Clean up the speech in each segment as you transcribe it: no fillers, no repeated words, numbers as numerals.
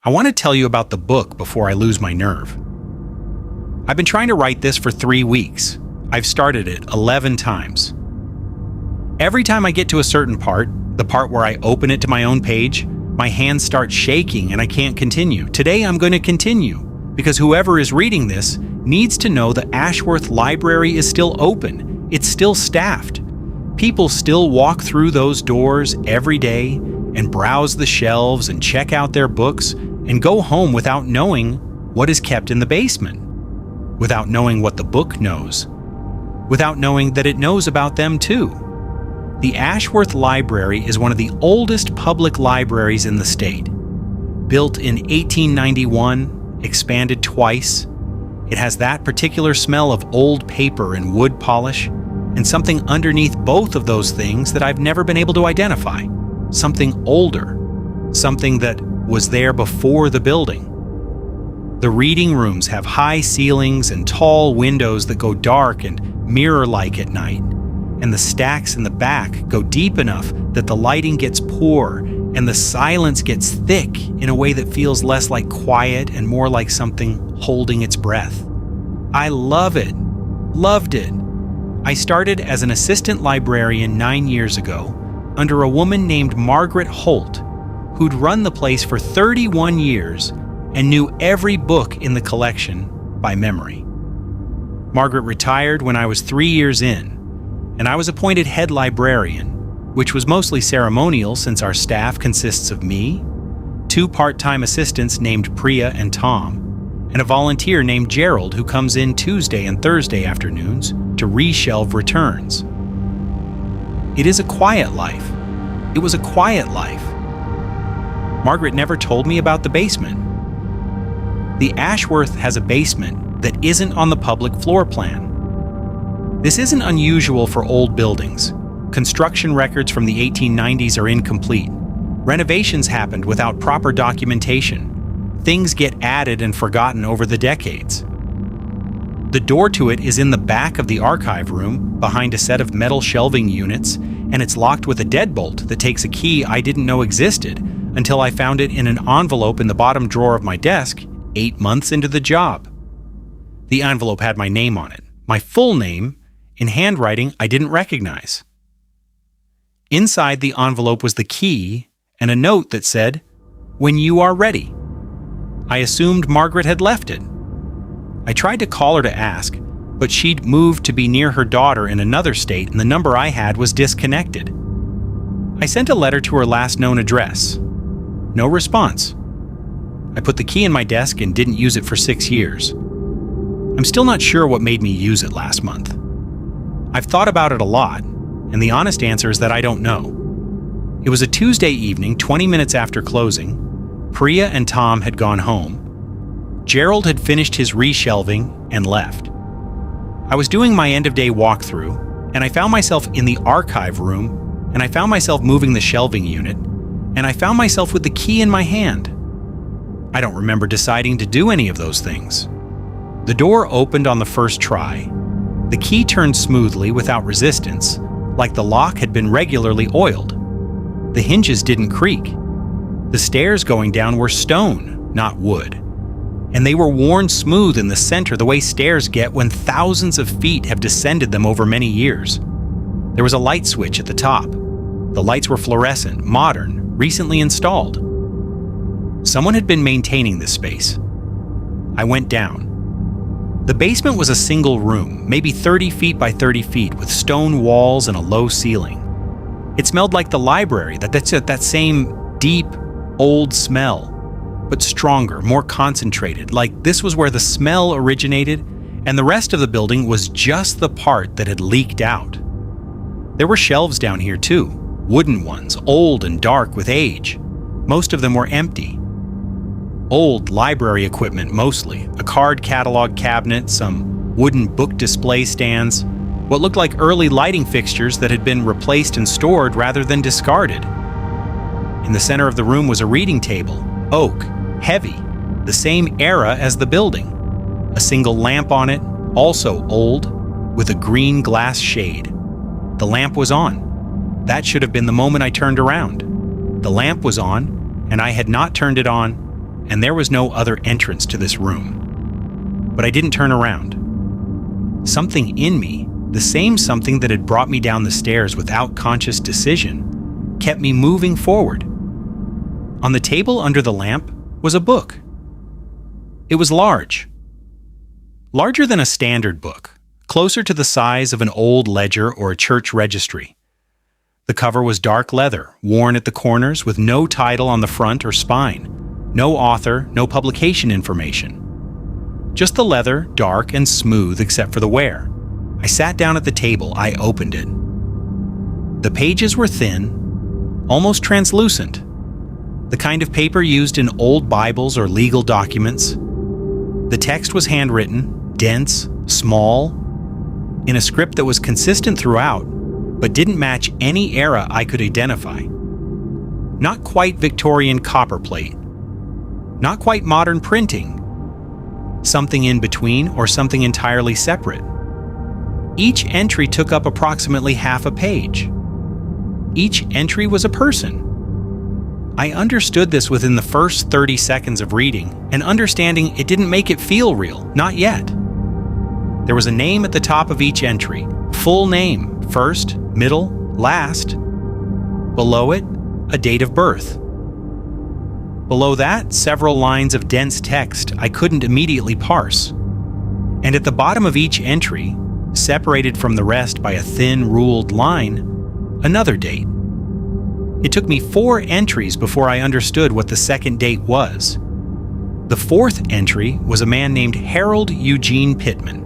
I want to tell you about the book before I lose my nerve. I've been trying to write this for 3 weeks. I've started it 11 times. Every time I get to a certain part, the part where I open it to my own page, my hands start shaking and I can't continue. Today I'm going to continue, because whoever is reading this needs to know the Ashworth Library is still open. It's still staffed. People still walk through those doors every day and browse the shelves and check out their books and go home without knowing what is kept in the basement, without knowing what the book knows, without knowing that it knows about them too. The Ashworth Library is one of the oldest public libraries in the state. Built in 1891, expanded twice, it has that particular smell of old paper and wood polish, and something underneath both of those things that I've never been able to identify. Something older, something that was there before the building. The reading rooms have high ceilings and tall windows that go dark and mirror-like at night, and the stacks in the back go deep enough that the lighting gets poor and the silence gets thick in a way that feels less like quiet and more like something holding its breath. I love it. Loved it. I started as an assistant librarian 9 years ago under a woman named Margaret Holt, who'd run the place for 31 years and knew every book in the collection by memory. Margaret retired when I was 3 years in, and I was appointed head librarian, which was mostly ceremonial since our staff consists of me, 2 part-time assistants named Priya and Tom, and a volunteer named Gerald who comes in Tuesday and Thursday afternoons to reshelve returns. It is a quiet life. It was a quiet life. Margaret never told me about the basement. The Ashworth has a basement that isn't on the public floor plan. This isn't unusual for old buildings. Construction records from the 1890s are incomplete. Renovations happened without proper documentation. Things get added and forgotten over the decades. The door to it is in the back of the archive room, behind a set of metal shelving units, and it's locked with a deadbolt that takes a key I didn't know existed until I found it in an envelope in the bottom drawer of my desk 8 months into the job. The envelope had my name on it, my full name, in handwriting I didn't recognize. Inside the envelope was the key and a note that said, "When you are ready." I assumed Margaret had left it. I tried to call her to ask, but she'd moved to be near her daughter in another state and the number I had was disconnected. I sent a letter to her last known address. No response. I put the key in my desk and didn't use it for 6 years. I'm still not sure what made me use it last month. I've thought about it a lot, and the honest answer is that I don't know. It was a Tuesday evening, 20 minutes after closing. Priya and Tom had gone home. Gerald had finished his reshelving and left. I was doing my end-of-day walkthrough, and I found myself in the archive room, and I found myself moving the shelving unit, and I found myself with the key in my hand. I don't remember deciding to do any of those things. The door opened on the first try. The key turned smoothly without resistance, like the lock had been regularly oiled. The hinges didn't creak. The stairs going down were stone, not wood. And they were worn smooth in the center the way stairs get when thousands of feet have descended them over many years. There was a light switch at the top. The lights were fluorescent, modern, recently installed. Someone had been maintaining this space. I went down. The basement was a single room, maybe 30 feet by 30 feet, with stone walls and a low ceiling. It smelled like the library, that same deep, old smell, but stronger, more concentrated, like this was where the smell originated, and the rest of the building was just the part that had leaked out. There were shelves down here too, wooden ones, old and dark with age. Most of them were empty. Old library equipment mostly, a card catalog cabinet, some wooden book display stands, what looked like early lighting fixtures that had been replaced and stored rather than discarded. In the center of the room was a reading table, oak, heavy, the same era as the building. A single lamp on it, also old, with a green glass shade. The lamp was on. That should have been the moment I turned around. The lamp was on, and I had not turned it on, and there was no other entrance to this room. But I didn't turn around. Something in me, the same something that had brought me down the stairs without conscious decision, kept me moving forward. On the table under the lamp was a book. It was large. Larger than a standard book, closer to the size of an old ledger or a church registry. The cover was dark leather, worn at the corners with no title on the front or spine, no author, no publication information. Just the leather, dark and smooth except for the wear. I sat down at the table. I opened it. The pages were thin, almost translucent, the kind of paper used in old Bibles or legal documents. The text was handwritten, dense, small, in a script that was consistent throughout, but didn't match any era I could identify. Not quite Victorian copperplate. Not quite modern printing. Something in between or something entirely separate. Each entry took up approximately half a page. Each entry was a person. I understood this within the first 30 seconds of reading, and understanding it didn't make it feel real, not yet. There was a name at the top of each entry, full name, first, middle, last. Below it, a date of birth. Below that, several lines of dense text I couldn't immediately parse. And at the bottom of each entry, separated from the rest by a thin, ruled line, another date. It took me 4 entries before I understood what the second date was. The 4th entry was a man named Harold Eugene Pittman,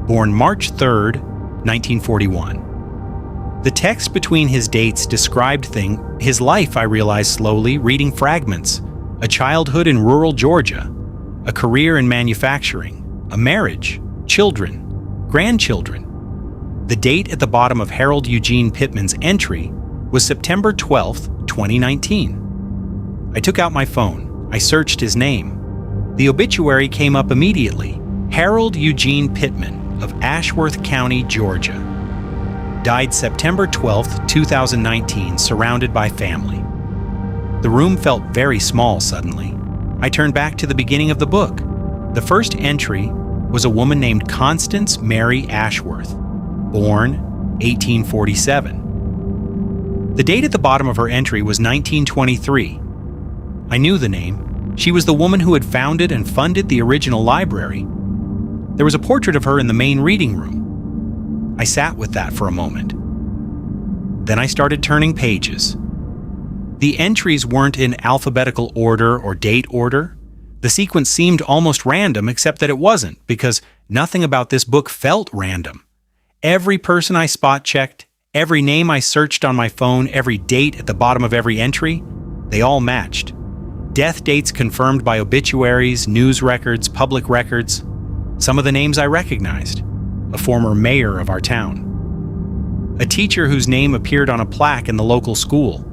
born March 3rd, 1941. The text between his dates described his life, I realized slowly, reading fragments, a childhood in rural Georgia, a career in manufacturing, a marriage, children, grandchildren. The date at the bottom of Harold Eugene Pittman's entry was September 12th, 2019. I took out my phone. I searched his name. The obituary came up immediately. Harold Eugene Pittman of Ashworth County, Georgia. Died September 12th, 2019, surrounded by family. The room felt very small suddenly. I turned back to the beginning of the book. The first entry was a woman named Constance Mary Ashworth, born 1847. The date at the bottom of her entry was 1923. I knew the name. She was the woman who had founded and funded the original library. There was a portrait of her in the main reading room. I sat with that for a moment. Then I started turning pages. The entries weren't in alphabetical order or date order. The sequence seemed almost random, except that it wasn't, because nothing about this book felt random. Every person I spot-checked, every name I searched on my phone, every date at the bottom of every entry, they all matched. Death dates confirmed by obituaries, news records, public records. Some of the names I recognized. A former mayor of our town. A teacher whose name appeared on a plaque in the local school.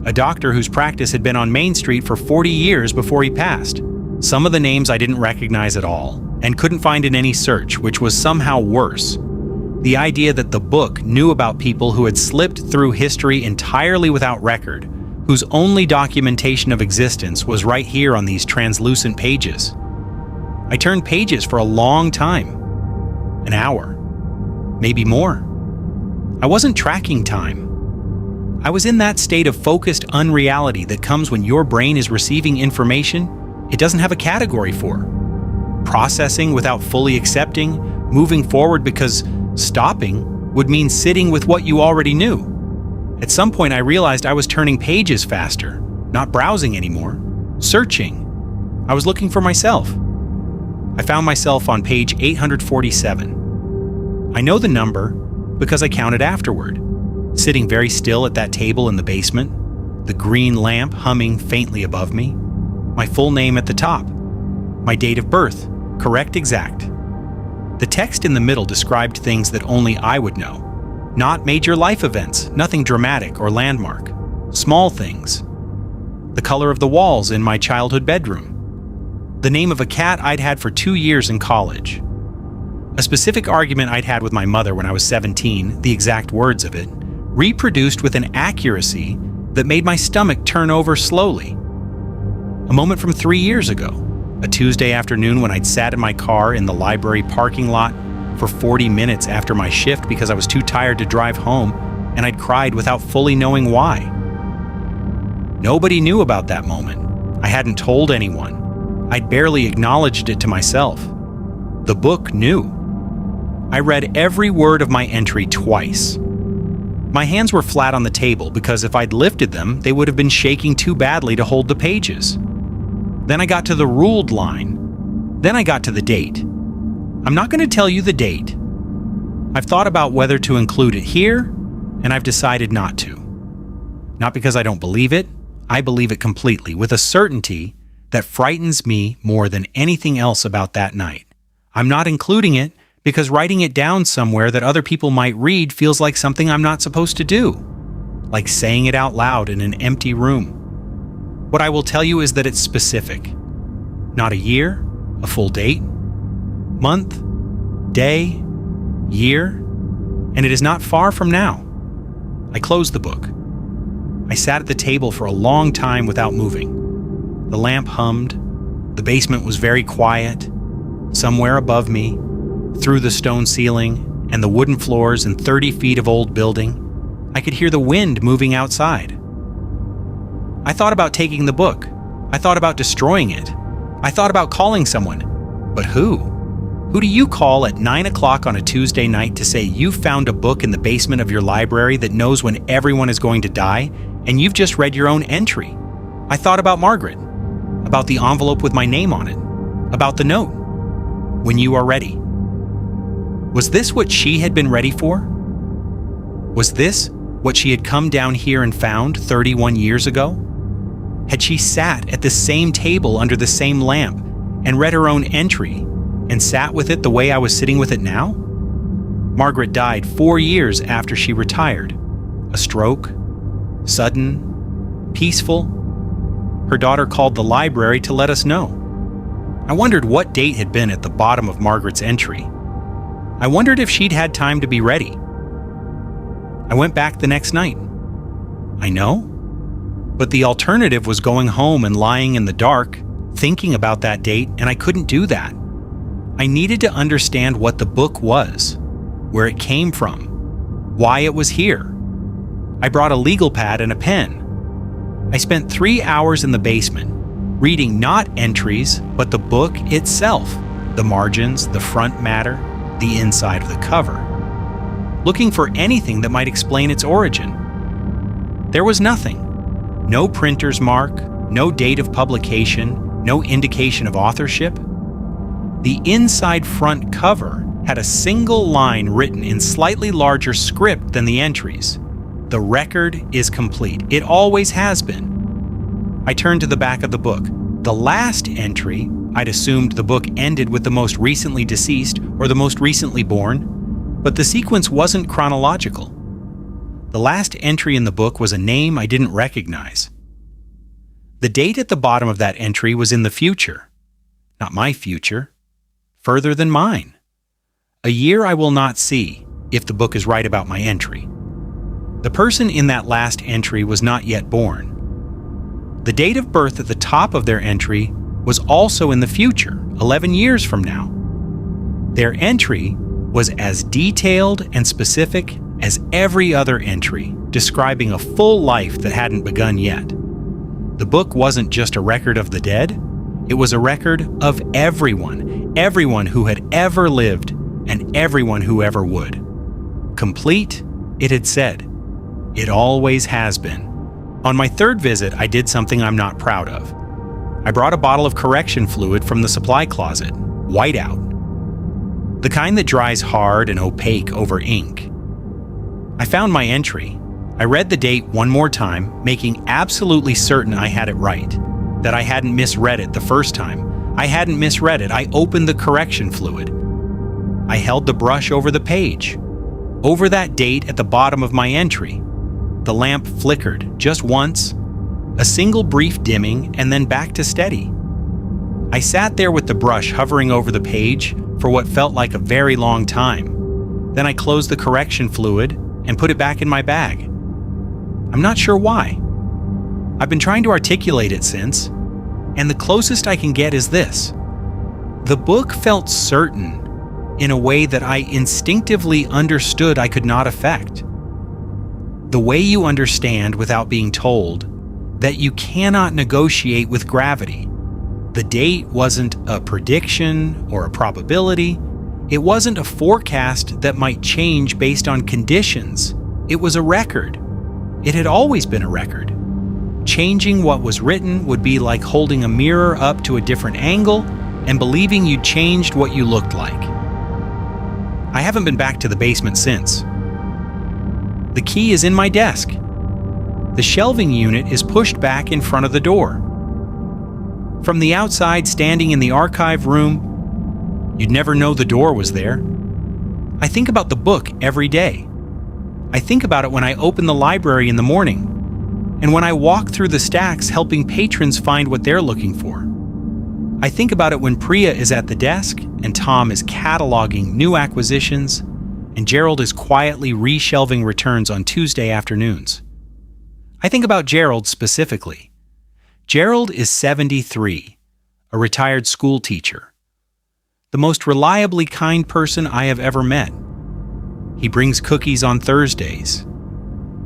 A doctor whose practice had been on Main Street for 40 years before he passed. Some of the names I didn't recognize at all, and couldn't find in any search, which was somehow worse. The idea that the book knew about people who had slipped through history entirely without record, whose only documentation of existence was right here on these translucent pages. I turned pages for a long time. An hour. Maybe more. I wasn't tracking time. I was in that state of focused unreality that comes when your brain is receiving information it doesn't have a category for. Processing without fully accepting, moving forward because stopping would mean sitting with what you already knew. At some point I realized I was turning pages faster, not browsing anymore, searching. I was looking for myself. I found myself on page 847. I know the number because I counted afterward. Sitting very still at that table in the basement, the green lamp humming faintly above me, my full name at the top, my date of birth, correct exact. The text in the middle described things that only I would know, not major life events, nothing dramatic or landmark, small things. The color of the walls in my childhood bedroom, the name of a cat I'd had for 2 years in college, a specific argument I'd had with my mother when I was 17, the exact words of it, reproduced with an accuracy that made my stomach turn over slowly. A moment from 3 years ago, a Tuesday afternoon when I'd sat in my car in the library parking lot for 40 minutes after my shift because I was too tired to drive home, and I'd cried without fully knowing why. Nobody knew about that moment. I hadn't told anyone. I'd barely acknowledged it to myself. The book knew. I read every word of my entry twice. My hands were flat on the table because if I'd lifted them, they would have been shaking too badly to hold the pages. Then I got to the ruled line. Then I got to the date. I'm not going to tell you the date. I've thought about whether to include it here, and I've decided not to. Not because I don't believe it. I believe it completely, with a certainty that frightens me more than anything else about that night. I'm not including it because writing it down somewhere that other people might read feels like something I'm not supposed to do, like saying it out loud in an empty room. What I will tell you is that it's specific. Not a year, a full date, month, day, year, and it is not far from now. I closed the book. I sat at the table for a long time without moving. The lamp hummed. The basement was very quiet. Somewhere above me, through the stone ceiling and the wooden floors and 30 feet of old building, I could hear the wind moving outside. I thought about taking the book. I thought about destroying it. I thought about calling someone. But who? Who do you call at 9 o'clock on a Tuesday night to say you found a book in the basement of your library that knows when everyone is going to die, and you've just read your own entry? I thought about Margaret, about the envelope with my name on it, about the note. When you are ready. Was this what she had been ready for? Was this what she had come down here and found 31 years ago? Had she sat at the same table under the same lamp and read her own entry and sat with it the way I was sitting with it now? Margaret died 4 years after she retired. A stroke, sudden, peaceful. Her daughter called the library to let us know. I wondered what date had been at the bottom of Margaret's entry. I wondered if she'd had time to be ready. I went back the next night. I know. But the alternative was going home and lying in the dark, thinking about that date, and I couldn't do that. I needed to understand what the book was, where it came from, why it was here. I brought a legal pad and a pen. I spent 3 hours in the basement, reading not entries, but the book itself, the margins, the front matter, the inside of the cover, looking for anything that might explain its origin. There was nothing. No printer's mark, no date of publication, no indication of authorship. The inside front cover had a single line written in slightly larger script than the entries. The record is complete. It always has been. I turned to the back of the book. The last entry, I'd assumed the book ended with the most recently deceased or the most recently born, but the sequence wasn't chronological. The last entry in the book was a name I didn't recognize. The date at the bottom of that entry was in the future. Not my future. Further than mine. A year I will not see, if the book is right about my entry. The person in that last entry was not yet born. The date of birth at the top of their entry was also in the future, 11 years from now. Their entry was as detailed and specific as every other entry, describing a full life that hadn't begun yet. The book wasn't just a record of the dead, it was a record of everyone who had ever lived and everyone who ever would. Complete, it had said. It always has been. On my third visit, I did something I'm not proud of. I brought a bottle of correction fluid from the supply closet, whiteout. The kind that dries hard and opaque over ink. I found my entry. I read the date one more time, making absolutely certain I had it right, that I hadn't misread it the first time. I hadn't misread it. I opened the correction fluid. I held the brush over the page, over that date at the bottom of my entry. The lamp flickered just once, a single brief dimming, and then back to steady. I sat there with the brush hovering over the page for what felt like a very long time. Then I closed the correction fluid and put it back in my bag. I'm not sure why. I've been trying to articulate it since. And the closest I can get is this. The book felt certain in a way that I instinctively understood I could not affect. The way you understand without being told that you cannot negotiate with gravity. The date wasn't a prediction or a probability. It wasn't a forecast that might change based on conditions. It was a record. It had always been a record. Changing what was written would be like holding a mirror up to a different angle and believing you'd changed what you looked like. I haven't been back to the basement since. The key is in my desk. The shelving unit is pushed back in front of the door. From the outside, standing in the archive room, you'd never know the door was there. I think about the book every day. I think about it when I open the library in the morning, and when I walk through the stacks helping patrons find what they're looking for. I think about it when Priya is at the desk and Tom is cataloging new acquisitions and Gerald is quietly reshelving returns on Tuesday afternoons. I think about Gerald specifically. Gerald is 73, a retired school teacher. The most reliably kind person I have ever met. He brings cookies on Thursdays.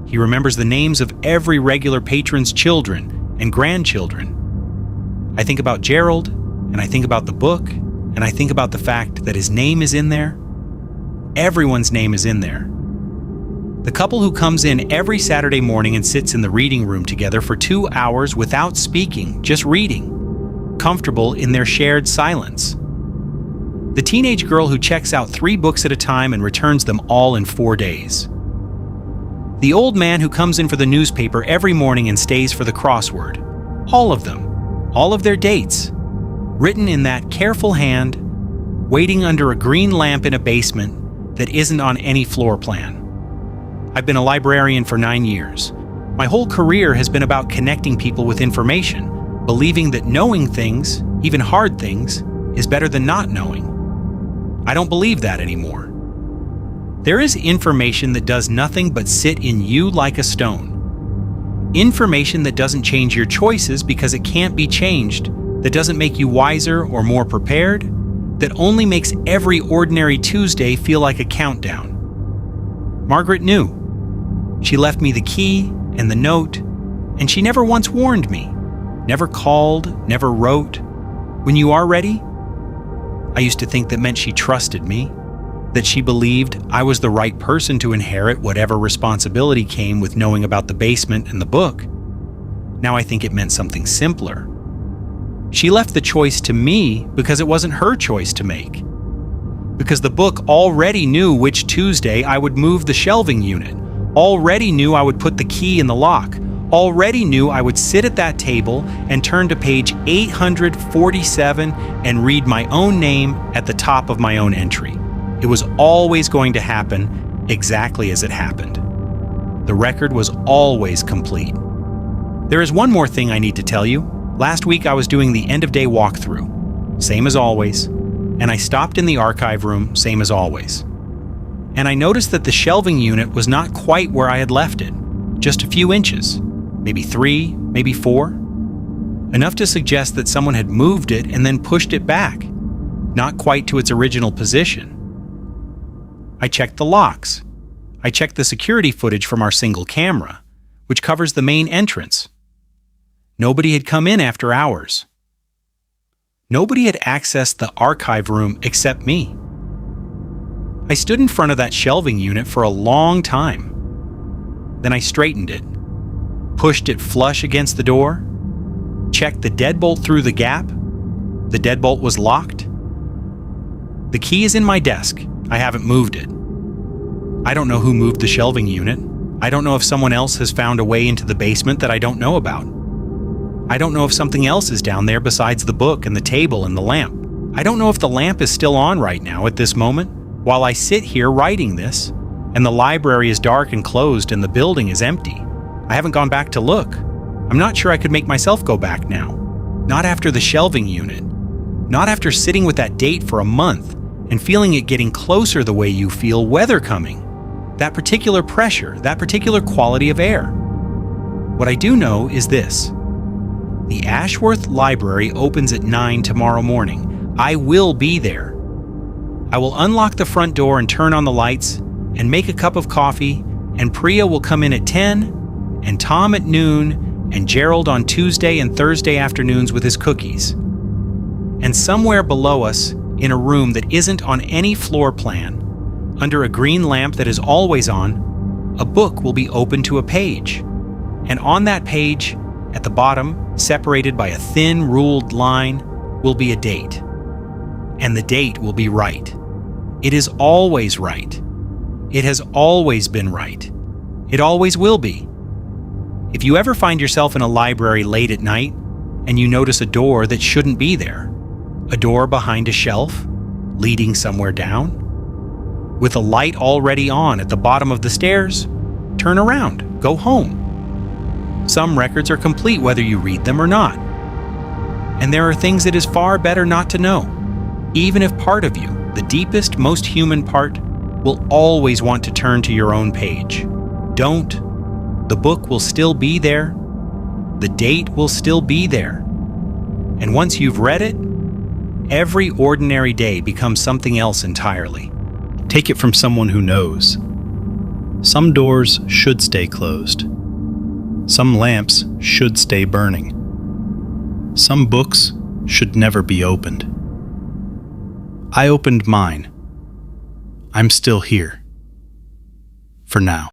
He remembers the names of every regular patron's children and grandchildren. I think about Gerald, and I think about the book, and I think about the fact that his name is in there. Everyone's name is in there. The couple who comes in every Saturday morning and sits in the reading room together for 2 hours without speaking, just reading, comfortable in their shared silence. The teenage girl who checks out 3 books at a time and returns them all in 4 days. The old man who comes in for the newspaper every morning and stays for the crossword. All of them. All of their dates. Written in that careful hand, waiting under a green lamp in a basement that isn't on any floor plan. I've been a librarian for 9 years. My whole career has been about connecting people with information, believing that knowing things, even hard things, is better than not knowing. I don't believe that anymore. There is information that does nothing but sit in you like a stone. Information that doesn't change your choices because it can't be changed, that doesn't make you wiser or more prepared, that only makes every ordinary Tuesday feel like a countdown. Margaret knew. She left me the key and the note, and she never once warned me, never called, never wrote. When you are ready? I used to think that meant she trusted me, that she believed I was the right person to inherit whatever responsibility came with knowing about the basement and the book. Now I think it meant something simpler. She left the choice to me because it wasn't her choice to make. Because the book already knew which Tuesday I would move the shelving unit, already knew I would put the key in the lock, already knew I would sit at that table and turn to page 847 and read my own name at the top of my own entry. It was always going to happen exactly as it happened. The record was always complete. There is one more thing I need to tell you. Last week I was doing the end-of-day walkthrough, same as always, and I stopped in the archive room, same as always. And I noticed that the shelving unit was not quite where I had left it, just a few inches, maybe 3, maybe 4. Enough to suggest that someone had moved it and then pushed it back, not quite to its original position. I checked the locks. I checked the security footage from our single camera, which covers the main entrance. Nobody had come in after hours. Nobody had accessed the archive room except me. I stood in front of that shelving unit for a long time. Then I straightened it, pushed it flush against the door, checked the deadbolt through the gap. The deadbolt was locked. The key is in my desk. I haven't moved it. I don't know who moved the shelving unit. I don't know if someone else has found a way into the basement that I don't know about. I don't know if something else is down there besides the book and the table and the lamp. I don't know if the lamp is still on right now at this moment, while I sit here writing this, and the library is dark and closed and the building is empty. I haven't gone back to look. I'm not sure I could make myself go back now. Not after the shelving unit. Not after sitting with that date for a month and feeling it getting closer the way you feel weather coming. That particular pressure, that particular quality of air. What I do know is this. The Ashworth Library opens at 9 tomorrow morning. I will be there. I will unlock the front door and turn on the lights and make a cup of coffee, and Priya will come in at 10, and Tom at noon, and Gerald on Tuesday and Thursday afternoons with his cookies. And somewhere below us, in a room that isn't on any floor plan, under a green lamp that is always on, a book will be open to a page. And on that page, at the bottom, separated by a thin ruled line, will be a date. And the date will be right. It is always right. It has always been right. It always will be. If you ever find yourself in a library late at night and you notice a door that shouldn't be there, a door behind a shelf, leading somewhere down, with a light already on at the bottom of the stairs, turn around, go home. Some records are complete whether you read them or not. And there are things it is far better not to know, even if part of you, the deepest, most human part, will always want to turn to your own page. Don't. The book will still be there. The date will still be there. And once you've read it, every ordinary day becomes something else entirely. Take it from someone who knows. Some doors should stay closed. Some lamps should stay burning. Some books should never be opened. I opened mine. I'm still here. For now.